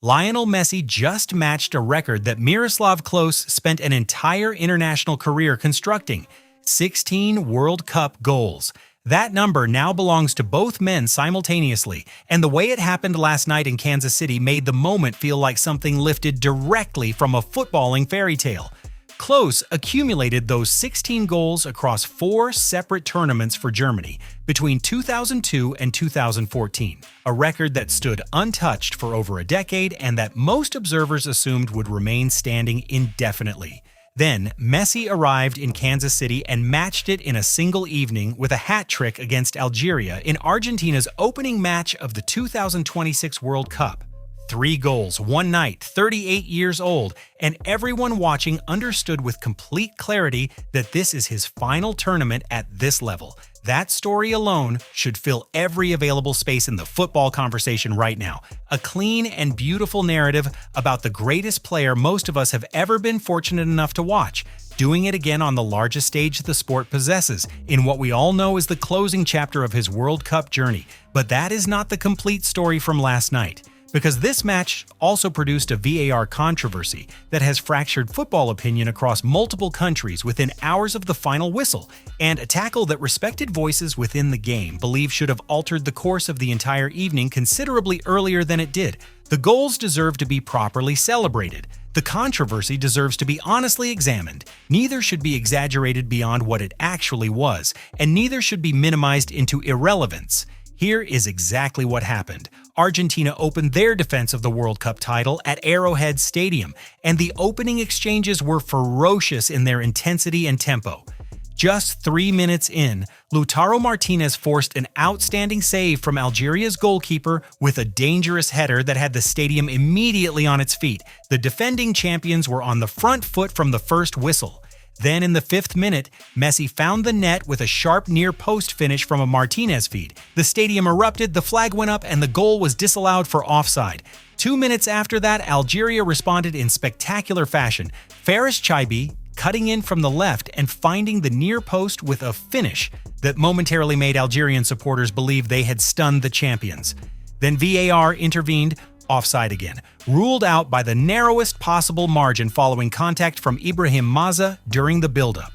Lionel Messi just matched a record that Miroslav Klose spent an entire international career constructing: 16 World Cup goals. That number now belongs to both men simultaneously, and the way it happened last night in Kansas City made the moment feel like something lifted directly from a footballing fairy tale. Klose accumulated those 16 goals across 4 separate tournaments for Germany between 2002 and 2014, a record that stood untouched for over a decade and that most observers assumed would remain standing indefinitely. Then, Messi arrived in Kansas City and matched it in a single evening with a hat trick against Algeria in Argentina's opening match of the 2026 World Cup. 3 goals, one night, 38 years old, and everyone watching understood with complete clarity that this is his final tournament at this level. That story alone should fill every available space in the football conversation right now. A clean and beautiful narrative about the greatest player most of us have ever been fortunate enough to watch, doing it again on the largest stage the sport possesses, in what we all know is the closing chapter of his World Cup journey. But that is not the complete story from last night, because this match also produced a VAR controversy that has fractured football opinion across multiple countries within hours of the final whistle, and a tackle that respected voices within the game believe should have altered the course of the entire evening considerably earlier than it did. The goals deserve to be properly celebrated. The controversy deserves to be honestly examined. Neither should be exaggerated beyond what it actually was, and neither should be minimized into irrelevance. Here is exactly what happened. Argentina opened their defense of the World Cup title at Arrowhead Stadium, and the opening exchanges were ferocious in their intensity and tempo. Just 3 minutes in, Lautaro Martinez forced an outstanding save from Algeria's goalkeeper with a dangerous header that had the stadium immediately on its feet. The defending champions were on the front foot from the first whistle. Then in the 5th minute, Messi found the net with a sharp near-post finish from a Martinez feed. The stadium erupted, the flag went up, and the goal was disallowed for offside. 2 minutes after that, Algeria responded in spectacular fashion. Faris Chaibi cutting in from the left and finding the near post with a finish that momentarily made Algerian supporters believe they had stunned the champions. Then VAR intervened, offside again, ruled out by the narrowest possible margin following contact from Ibrahim Maza during the build-up.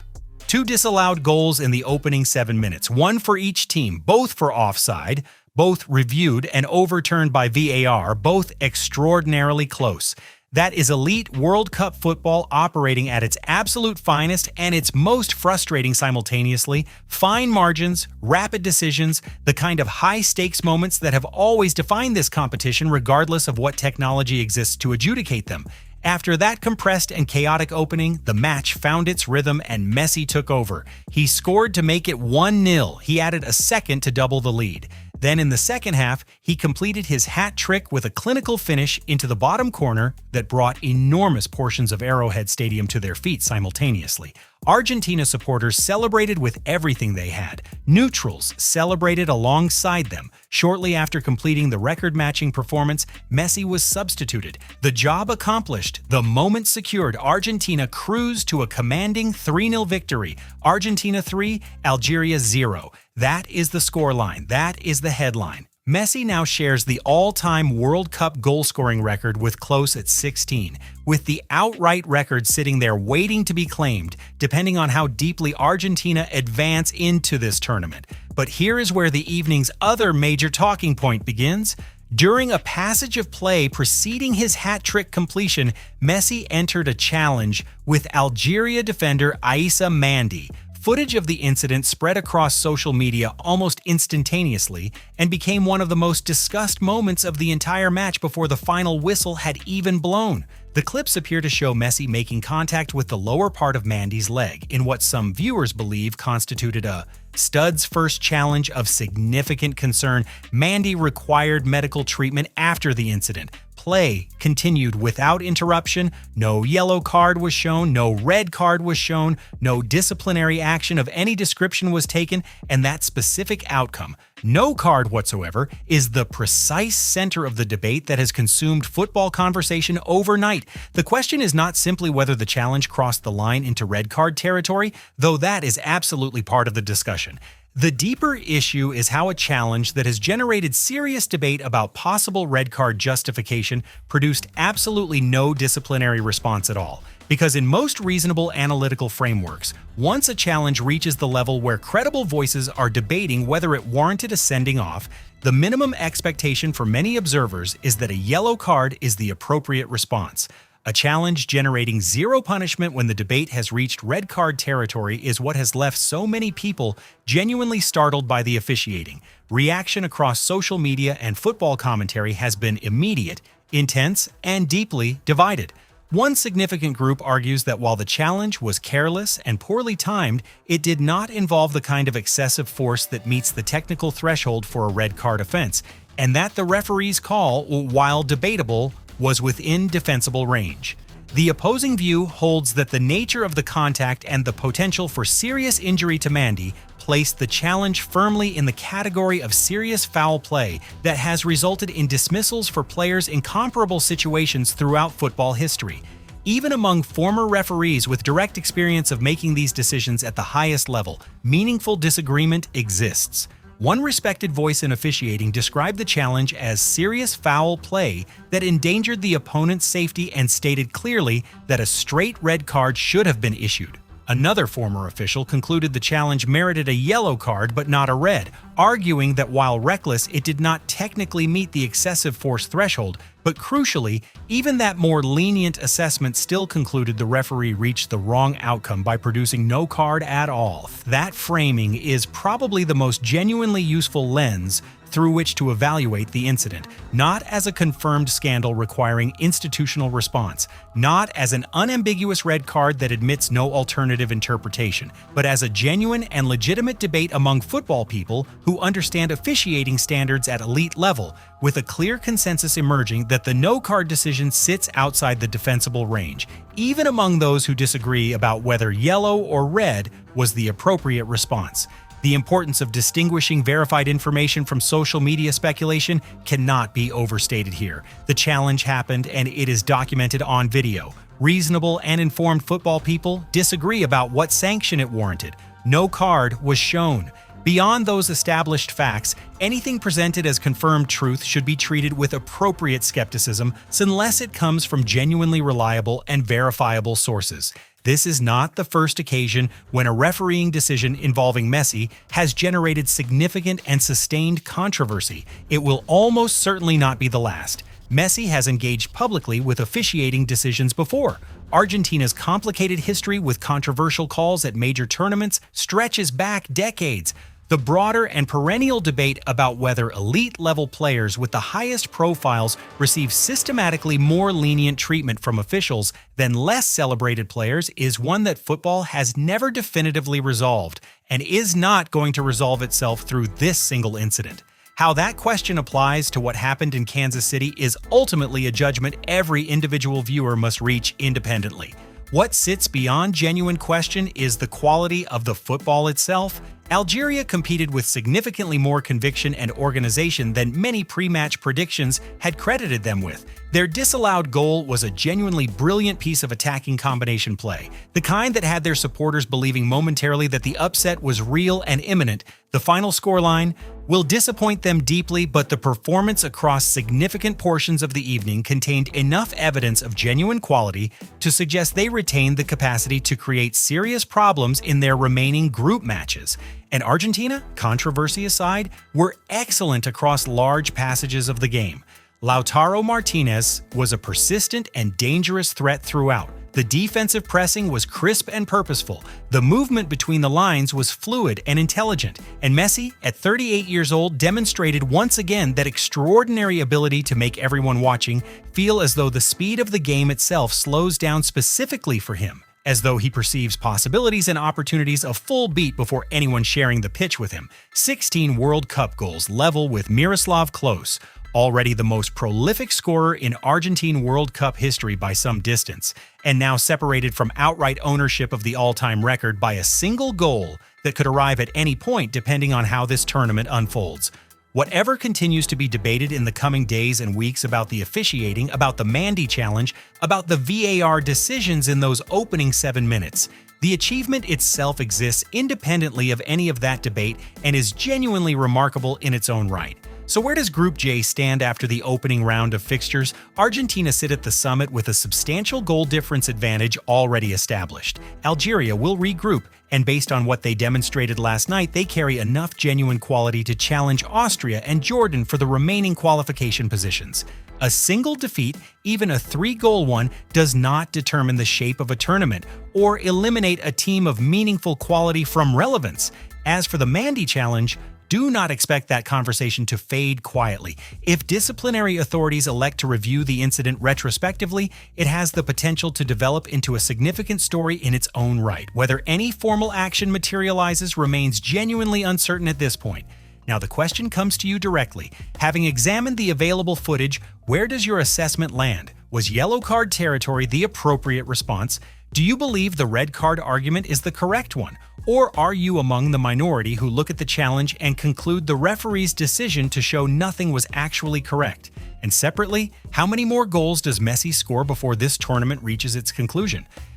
2 disallowed goals in the opening 7 minutes, one for each team, both for offside, both reviewed and overturned by VAR, both extraordinarily close. That is elite World Cup football operating at its absolute finest and its most frustrating simultaneously. Fine margins, rapid decisions, the kind of high-stakes moments that have always defined this competition regardless of what technology exists to adjudicate them. After that compressed and chaotic opening, the match found its rhythm and Messi took over. He scored to make it 1-0. He added a second to double the lead. Then in the second half, he completed his hat trick with a clinical finish into the bottom corner that brought enormous portions of Arrowhead Stadium to their feet simultaneously. Argentina supporters celebrated with everything they had. Neutrals celebrated alongside them. Shortly after completing the record-matching performance, Messi was substituted. The job accomplished, the moment secured, Argentina cruised to a commanding 3-0 victory. Argentina 3, Algeria 0. That is the scoreline. That is the headline. Messi now shares the all-time World Cup goal-scoring record with Klose at 16, with the outright record sitting there waiting to be claimed, depending on how deeply Argentina advance into this tournament. But here is where the evening's other major talking point begins. During a passage of play preceding his hat trick completion, Messi entered a challenge with Algeria defender Aissa Mandi. Footage of the incident spread across social media almost instantaneously and became one of the most discussed moments of the entire match before the final whistle had even blown. The clips appear to show Messi making contact with the lower part of Mandi's leg in what some viewers believe constituted a stud's first challenge of significant concern. Mandi required medical treatment after the incident. Play continued without interruption. No yellow card was shown, no red card was shown, no disciplinary action of any description was taken, and that specific outcome, no card whatsoever, is the precise center of the debate that has consumed football conversation overnight. The question is not simply whether the challenge crossed the line into red card territory, though that is absolutely part of the discussion. The deeper issue is how a challenge that has generated serious debate about possible red card justification produced absolutely no disciplinary response at all. Because in most reasonable analytical frameworks, once a challenge reaches the level where credible voices are debating whether it warranted a sending off, the minimum expectation for many observers is that a yellow card is the appropriate response. A challenge generating zero punishment when the debate has reached red card territory is what has left so many people genuinely startled by the officiating. Reaction across social media and football commentary has been immediate, intense, and deeply divided. One significant group argues that while the challenge was careless and poorly timed, it did not involve the kind of excessive force that meets the technical threshold for a red card offense, and that the referee's call, while debatable, was within defensible range. The opposing view holds that the nature of the contact and the potential for serious injury to Mandy placed the challenge firmly in the category of serious foul play that has resulted in dismissals for players in comparable situations throughout football history. Even among former referees with direct experience of making these decisions at the highest level, meaningful disagreement exists. One respected voice in officiating described the challenge as serious foul play that endangered the opponent's safety and stated clearly that a straight red card should have been issued. Another former official concluded the challenge merited a yellow card but not a red, arguing that while reckless, it did not technically meet the excessive force threshold, but crucially, even that more lenient assessment still concluded the referee reached the wrong outcome by producing no card at all. That framing is probably the most genuinely useful lens through which to evaluate the incident, not as a confirmed scandal requiring institutional response, not as an unambiguous red card that admits no alternative interpretation, but as a genuine and legitimate debate among football people who understand officiating standards at elite level, with a clear consensus emerging that the no-card decision sits outside the defensible range, even among those who disagree about whether yellow or red was the appropriate response. The importance of distinguishing verified information from social media speculation cannot be overstated here. The challenge happened and it is documented on video. Reasonable and informed football people disagree about what sanction it warranted. No card was shown. Beyond those established facts, anything presented as confirmed truth should be treated with appropriate skepticism unless it comes from genuinely reliable and verifiable sources. This is not the first occasion when a refereeing decision involving Messi has generated significant and sustained controversy. It will almost certainly not be the last. Messi has engaged publicly with officiating decisions before. Argentina's complicated history with controversial calls at major tournaments stretches back decades. The broader and perennial debate about whether elite-level players with the highest profiles receive systematically more lenient treatment from officials than less celebrated players is one that football has never definitively resolved and is not going to resolve itself through this single incident. How that question applies to what happened in Kansas City is ultimately a judgment every individual viewer must reach independently. What sits beyond genuine question is the quality of the football itself. Algeria competed with significantly more conviction and organization than many pre-match predictions had credited them with. Their disallowed goal was a genuinely brilliant piece of attacking combination play, the kind that had their supporters believing momentarily that the upset was real and imminent. The final scoreline will disappoint them deeply, but the performance across significant portions of the evening contained enough evidence of genuine quality to suggest they retained the capacity to create serious problems in their remaining group matches. And Argentina, controversy aside, were excellent across large passages of the game. Lautaro Martinez was a persistent and dangerous threat throughout. The defensive pressing was crisp and purposeful. The movement between the lines was fluid and intelligent. And Messi, at 38 years old, demonstrated once again that extraordinary ability to make everyone watching feel as though the speed of the game itself slows down specifically for him, as though he perceives possibilities and opportunities a full beat before anyone sharing the pitch with him. 16 World Cup goals level with Miroslav Klose, already the most prolific scorer in Argentine World Cup history by some distance, and now separated from outright ownership of the all-time record by a single goal that could arrive at any point depending on how this tournament unfolds. Whatever continues to be debated in the coming days and weeks about the officiating, about the Mandy challenge, about the VAR decisions in those opening 7 minutes, The achievement itself exists independently of any of that debate and is genuinely remarkable in its own right. So where does Group J stand after the opening round of fixtures? Argentina sit at the summit with a substantial goal difference advantage already established. Algeria will regroup, and based on what they demonstrated last night, they carry enough genuine quality to challenge Austria and Jordan for the remaining qualification positions. A single defeat, even a 3-goal one, does not determine the shape of a tournament or eliminate a team of meaningful quality from relevance. As for the Mandy Challenge, do not expect that conversation to fade quietly. If disciplinary authorities elect to review the incident retrospectively, it has the potential to develop into a significant story in its own right. Whether any formal action materializes remains genuinely uncertain at this point. Now the question comes to you directly. Having examined the available footage, where does your assessment land? Was yellow card territory the appropriate response? Do you believe the red card argument is the correct one? Or are you among the minority who look at the challenge and conclude the referee's decision to show nothing was actually correct? And separately, how many more goals does Messi score before this tournament reaches its conclusion?